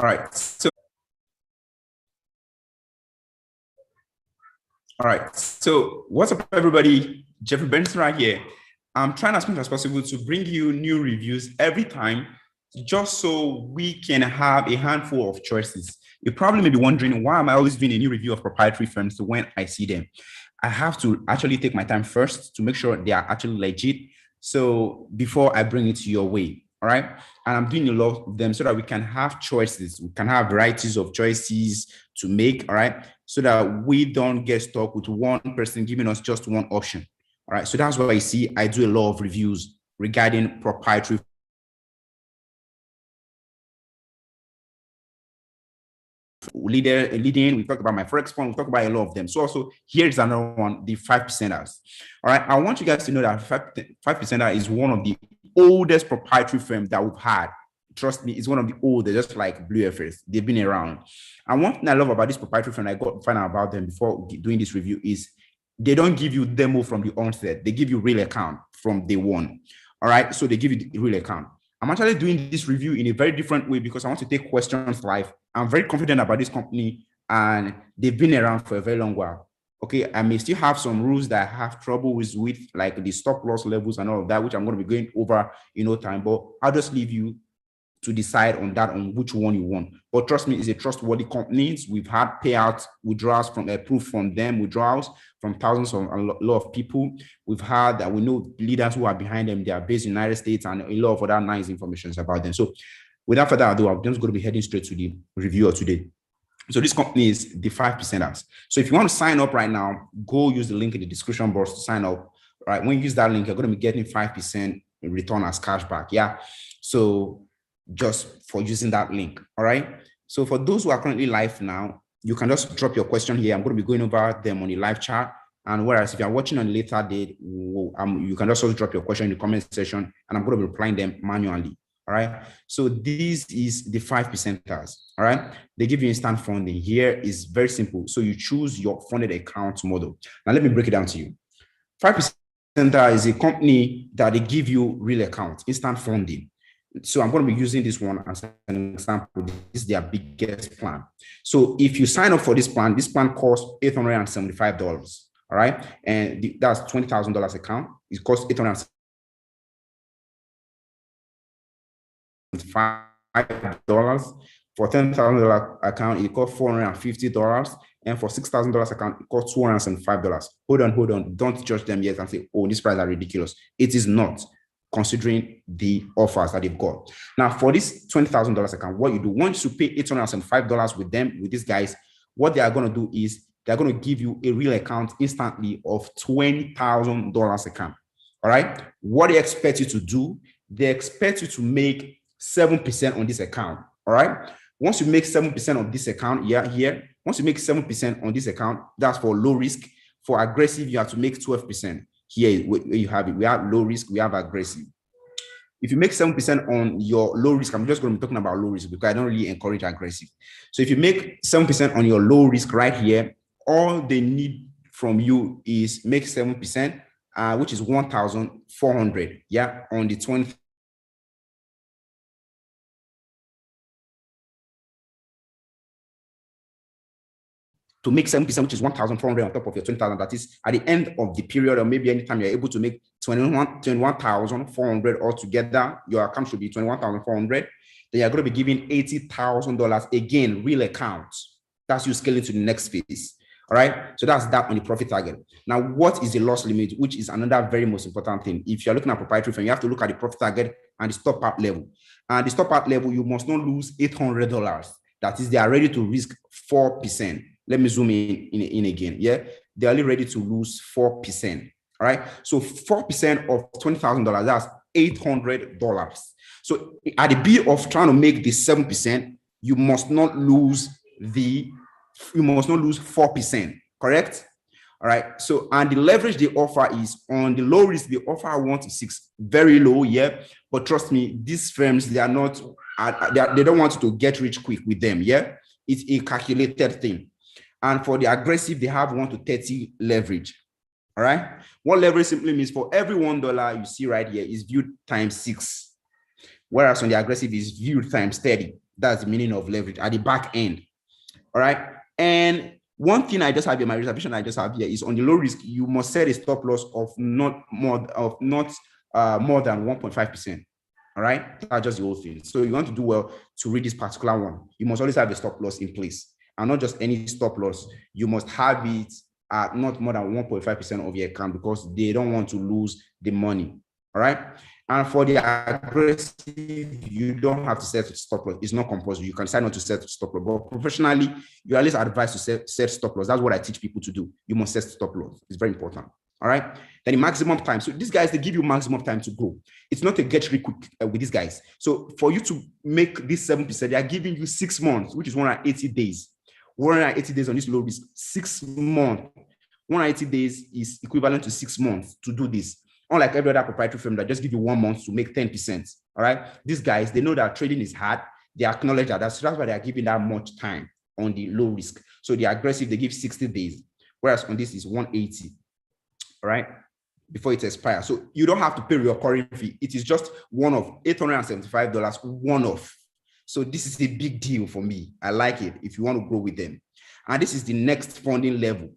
All right. So what's up, everybody? Jeffrey Benson right here. I'm trying as much as possible to bring you new reviews every time, just so we can have a handful of choices. You probably may be wondering, why am I always doing a new review of proprietary firms when I see them? I have to actually take my time first to make sure they are actually legit. So before I bring it to your way, all right? And I'm doing a lot of them so that we can have choices. We can have varieties of choices to make, all right? So that we don't get stuck with one person giving us just one option. All right. So that's why I see I do a lot of reviews regarding proprietary leading. We talked about my Forex fund. We talked about a lot of them. So also here's another one, the 5%ers. All right. I want you guys to know that 5%er is one of the oldest proprietary firms that we've had. Trust me, it's one of the oldest, just like Blue FS. They've been around. And one thing I love about this proprietary firm, I got to find out about them before doing this review, is they don't give you demo from the onset. They give you real account from day one. All right. So they give you the real account. I'm actually doing this review in a very different way because I want to take questions live. I'm very confident about this company and they've been around for a very long while. Okay, I may still have some rules that I have trouble with like the stop loss levels and all of that, which I'm going to be going over in no time, but I'll just leave you to decide on that, on which one you want. But trust me, it's a trustworthy company. We've had payouts, withdrawals from proof from them, withdrawals from thousands of a lot of people. We've had that we know leaders who are behind them. They are based in the United States and a lot of other nice information about them. So without further ado, I'm just going to be heading straight to the review of today. So this company is the 5%ers. So if you want to sign up right now, go use the link in the description box to sign up. Right? When you use that link, you're going to be getting 5% return as cashback. Yeah. So just for using that link. All right. So for those who are currently live now, you can just drop your question here. I'm going to be going over them on the live chat. And whereas if you're watching on a later date, you can also drop your question in the comment section and I'm going to be replying them manually. All right. So this is the 5%ers. All right. They give you instant funding. Here is very simple. So you choose your funded account model. Now let me break it down to you. 5%er is a company that they give you real account, instant funding. So I'm going to be using this one as an example. This is their biggest plan. So if you sign up for this plan costs $875. All right. And that's $20,000 account. It costs $875 for $10,000 account. It costs $450. And for $6,000 account, it costs $205. Hold on. Don't judge them yet and say, oh, this price are ridiculous. It is not, considering the offers that they've got. Now, for this $20,000 account, what you do, once you pay $805 with them, with these guys, what they are going to do is they're going to give you a real account instantly of $20,000 account. All right. What they expect you to do, they expect you to make 7% on this account. All right. Once you make 7% on this account once you make 7% on this account, that's for low risk. For aggressive, you have to make 12%. Here you have it. We have low risk, we have aggressive. If you make 7% on your low risk, I'm just going to be talking about low risk because I don't really encourage aggressive. So if you make 7% on your low risk right here, all they need from you is make 7%, which is 1,400. Yeah, on the 20. To make 7%, which is 1,400 on top of your 20,000, that is at the end of the period, or maybe anytime you're able to make 21,400 altogether, your account should be 21,400. Then you're going to be giving $80,000 again, real accounts. That's you scaling to the next phase. All right. So that's that on the profit target. Now, what is the loss limit, which is another very most important thing? If you're looking at proprietary firm, you have to look at the profit target and the stop out level. And the stop out level, you must not lose $800. That is, they are ready to risk 4%. Let me zoom in again. Yeah, they're only ready to lose 4%. All right. So 4% of $20,000, that's $800. So at the bid of trying to make the 7%, you must not lose 4%. Correct? All right. So, and the leverage they offer is on the low risk, they offer 1 to 6, very low. Yeah. But trust me, these firms, they are not, they don't want you to get rich quick with them. Yeah. It's a calculated thing. And for the aggressive, they have 1 to 30 leverage. All right. What leverage simply means for every $1 you see right here is viewed times 6. Whereas on the aggressive is viewed times 30. That's the meaning of leverage at the back end. All right. And one thing I just have here, my reservation I just have here is on the low risk, you must set a stop loss of not more than 1.5%. All right. That's just the whole thing. So you want to do well to read this particular one. You must always have a stop loss in place, and not just any stop loss. You must have it at not more than 1.5% of your account, because they don't want to lose the money. All right. And for the aggressive, you don't have to set stop loss. It's not compulsory. You can decide not to set stop loss. But professionally, you're at least advised to set stop loss. That's what I teach people to do. You must set stop loss. It's very important. All right. Then the maximum time. So these guys, they give you maximum time to grow. It's not a get rich quick with these guys. So for you to make this 7%, they are giving you 6 months, which is 180 days. 180 days on this low risk. 6 months. 180 days is equivalent to 6 months to do this. Unlike every other proprietary firm that just give you 1 month to make 10%. All right. These guys, they know that trading is hard. They acknowledge that. That's why they are giving that much time on the low risk. So the aggressive, they give 60 days. Whereas on this is 180. All right. Before it expires. So you don't have to pay your recurring fee. It is just one of $875 one off. So this is a big deal for me. I like it if you want to grow with them. And this is the next funding level.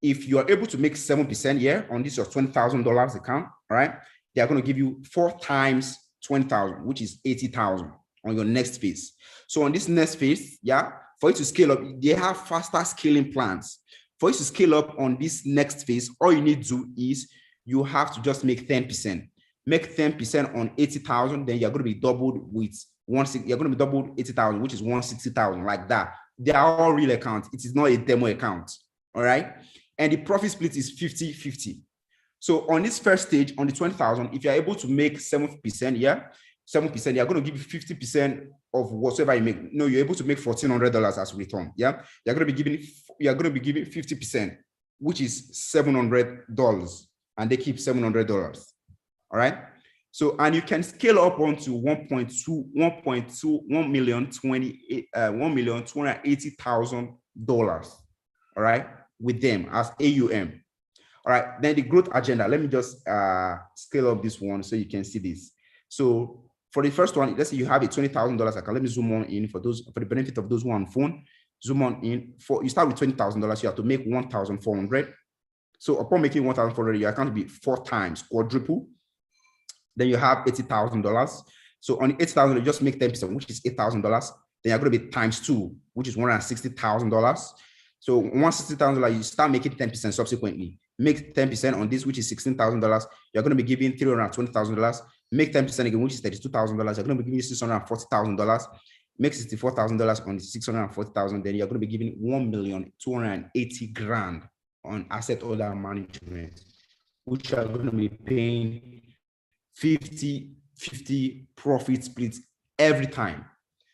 If you are able to make 7% here on this your $20,000 account, all right, they are going to give you 4 times 20,000, which is 80,000 on your next phase. So on this next phase, yeah, for you to scale up, they have faster scaling plans. For you to scale up on this next phase, all you need to do is you have to just make 10%. Make 10% on 80,000, then you're going to be doubled with you're going to be doubled 80,000, which is 160,000, like that. They are all real accounts. It is not a demo account. All right. And the profit split is 50-50. So on this first stage, on the 20,000, if you're able to make 7%, yeah, 7%, you're going to give you 50% of whatsoever you make. No, you're able to make $1,400 as return. Yeah, you're going to be giving 50%, which is $700, and they keep $700. All right. So, and you can scale up onto 1,280,000. All right, with them as AUM. All right, then the growth agenda. Let me just scale up this one so you can see this. So for the first one, let's say you have a $20,000 account. Let me zoom on in for the benefit of those who are on phone. Zoom on in. You start with $20,000. You have to make 1,400. So upon making 1,400, your account will be 4 times quadruple. Then you have $80,000. So on the 80,000, you just make 10%, which is $8,000. Then you're going to be times 2, which is $160,000. So $160,000, you start making 10% subsequently. Make 10% on this, which is $16,000. You're going to be giving $320,000. Make 10% again, which is $32,000. You're going to be giving $640,000. Make $64,000 on the $640,000. Then you're going to be giving $1,280,000 on asset order management, which are going to be paying 50-50 profit splits every time.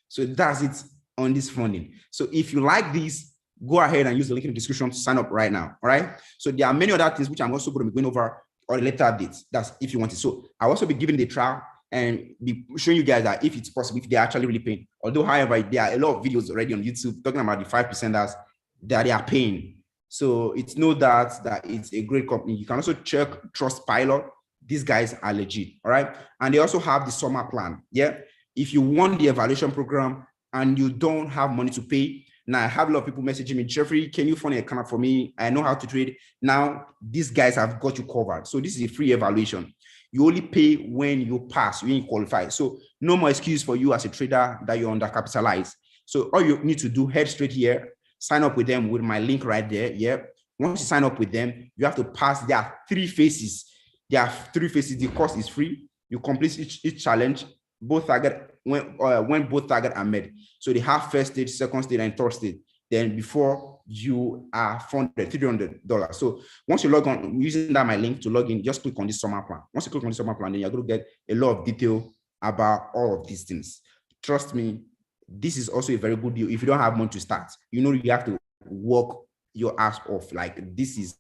So that's it on this funding. So if you like this, go ahead and use the link in the description to sign up right now. All right. So there are many other things which I'm also going to be going over on later updates. That's if you want it. So I'll also be giving the trial and be showing you guys that if it's possible, if they're actually really paying. Although, however, there are a lot of videos already on YouTube talking about the 5%ers that they are paying. So it's no doubt that it's a great company. You can also check Trustpilot. These guys are legit. All right. And they also have the summer plan. Yeah. If you want the evaluation program and you don't have money to pay, now I have a lot of people messaging me, Jeffrey, can you fund an account for me? I know how to trade. Now these guys have got you covered. So this is a free evaluation. You only pay when you pass, when you qualify. So no more excuse for you as a trader that you're undercapitalized. So all you need to do, head straight here, sign up with them with my link right there. Yeah. Once you sign up with them, you have to pass. There are 3 phases. There are 3 phases. The course is free. You complete each challenge. Both target when both target are met. So they have first stage, second stage, and third stage. Then before you are funded $300. So once you log on using that my link to log in, just click on this summer plan. Once you click on the summer plan, then you're going to get a lot of detail about all of these things. Trust me, this is also a very good deal. If you don't have money to start, you know you have to work your ass off. Like this is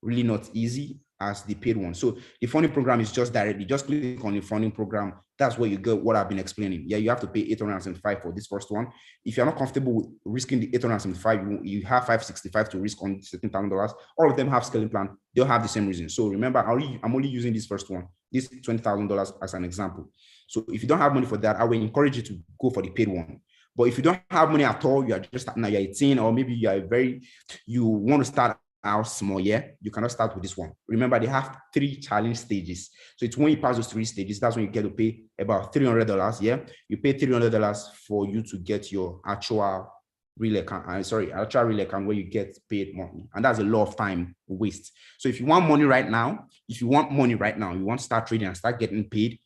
really not easy as the paid one. So the funding program is just directly, just click on the funding program. That's where you get what I've been explaining. Yeah, you have to pay $875 for this first one. If you're not comfortable with risking the $875, you have $565 to risk on $17,000. All of them have scaling plan. They'll have the same reason. So remember, I'm only using this first one, this $20,000 as an example. So if you don't have money for that, I will encourage you to go for the paid one. But if you don't have money at all, you are just starting, you're 18, or maybe you want to start out small, yeah, you cannot start with this one. Remember, they have 3 challenge stages. So it's when you pass those 3 stages, that's when you get to pay about $300. Yeah, you pay $300 for you to get your actual real account. Actual real account where you get paid money, and that's a lot of time waste. So if you want money right now, you want to start trading and start getting paid,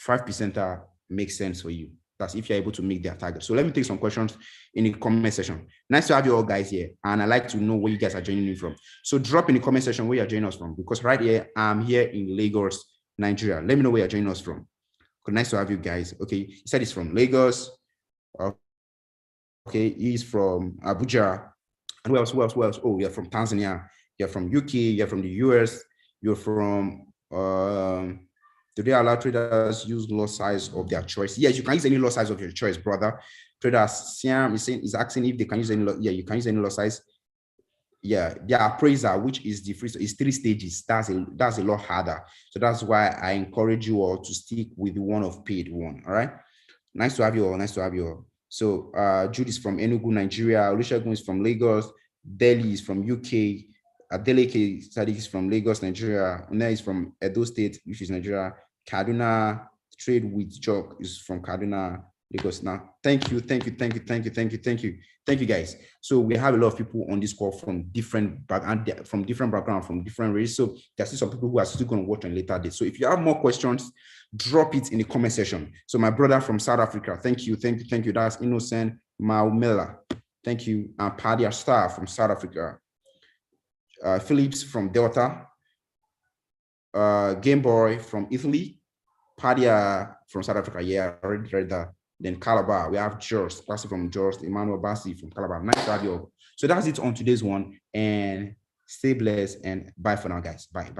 5% makes sense for you. That's if you're able to make their target. So let me take some questions in the comment section. Nice to have you all guys here. And I like to know where you guys are joining me from. So drop in the comment section where you're joining us from, because right here, I'm here in Lagos, Nigeria. Let me know where you're joining us from. Nice to have you guys. Okay, you said it's from Lagos. Okay, he's from Abuja. And who else? Oh, you're from Tanzania. You're from UK. You're from the US. You're from do they allow traders use lot size of their choice? Yes, you can use any lot size of your choice, brother. Traders, Siam is asking if they can use any lot. Yeah, you can use any lot size. Yeah, their appraiser, which is the free, is 3 stages. That's a lot harder. So that's why I encourage you all to stick with the one of paid one. All right. Nice to have you all. Nice to have you all. So Jude is from Enugu, Nigeria. Olusegun is from Lagos. Delhi is from UK. Adeleke Sadiq is from Lagos, Nigeria. Una is from Edo State, which is Nigeria. Kaduna Trade with Jock is from Kaduna, Lagos. Now, thank you, guys. So we have a lot of people on this call from different backgrounds, from different races. So there's still some people who are still going to watch on later days. So if you have more questions, drop it in the comment section. So my brother from South Africa, thank you. That's Innocent Maumela. Thank you. And Padia Star from South Africa. Phillips from Delta, Game Boy from Italy, Padia from South Africa. Yeah, I already read that. Then Calabar, we have George, Bassi from George, Emmanuel Bassi from Calabar. Nice to have you all. So that's it on today's one. And stay blessed and bye for now, guys. Bye.